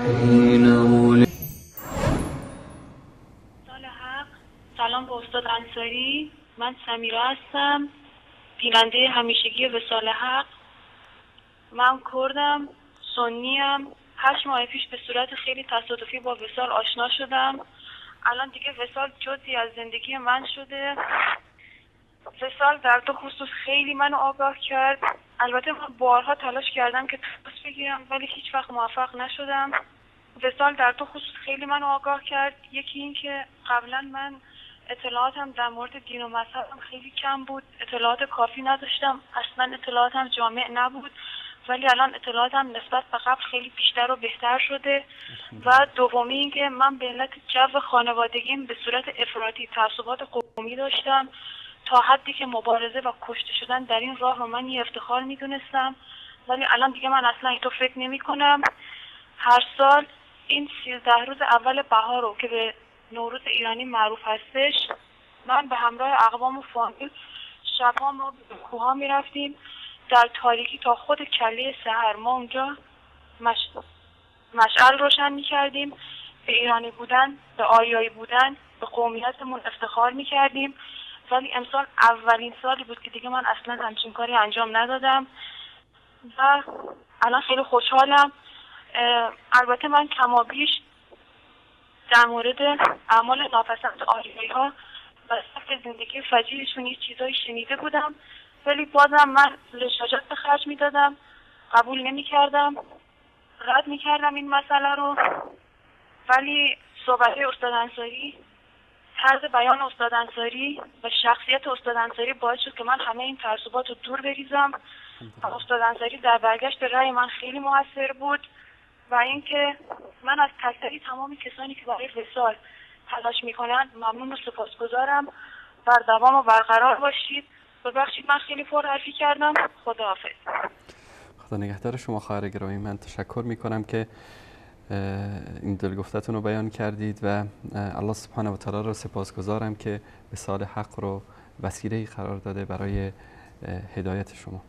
سال حق. سلام به استاد انصاری، من سمیرا هستم، بیننده همیشگی وصال حق. من کردم، سنیم. 8 ماه پیش به صورت خیلی تصادفی با وصال آشنا شدم. الان دیگه وصال جزئی از زندگی من شده. وصال در دو خصوص خیلی منو آگاه کرد. البته من بارها تلاش کردم که تماس بگیرم ولی هیچ وقت موفق نشدم. وصال در دو خصوص خیلی منو آگاه کرد. یکی این که قبلا من اطلاعاتم در مورد دین و مذهبم خیلی کم بود، اطلاعات کافی نداشتم، اصلا اطلاعاتم جامع نبود، ولی الان اطلاعاتم نسبت به قبل خیلی بیشتر و بهتر شده. و دومی این که من به علت جو خانوادگیم به صورت افراطی تعصبات قومی داشتم، تا حدی که مبارزه و کشته شدن در این راه رو من یه افتخار میدونستم، ولی الان دیگه من اصلا اینطور فکر نمی کنم. هر سال این 13 روز اول بهار رو که به نوروز ایرانی معروف هستش، من به همراه اقوام و فامیل شبها ما به کوها می رفتیم، در تاریکی تا خود کله سحر ما اونجا مشعل روشن می کردیم، به ایرانی بودن، به آریایی بودن، به قومیتمون افتخار می کردیم. ولی امسال اولین سالی بود که دیگه من اصلا همچین کاری انجام ندادم و الان خیلی خوشحالم. البته من کمابیش در مورد اعمال ناپسند آریایی ها و سبک زندگی فجیعشون یه چیزایی شنیده بودم، ولی بازم من لجاجت به خرج میدادم، قبول نمی کردم، رد می کردم این مسئله رو. ولی صحبت استاد انصاری، طرز بیان استاد انصاری و شخصیت استاد انصاری باعث شد که من همه این تعصبات رو دور بریزم و استاد انصاری در برگشت رأی من خیلی موثر بود. و اینکه من از تک تک تمام کسانی که برای وصال تلاش میکنن ممنون و سپاسگزارم. بر دوام و برقرار باشید. ببخشید من خیلی پرحرفی کردم. خداحافظ. خدا نگهدار شما خواهر گرامی. من تشکر میکنم که این دلگفتتون رو بیان کردید و الله سبحانه و تعالی رو سپاسگزارم که وصال حق رو وسیله قرار داده برای هدایت شما.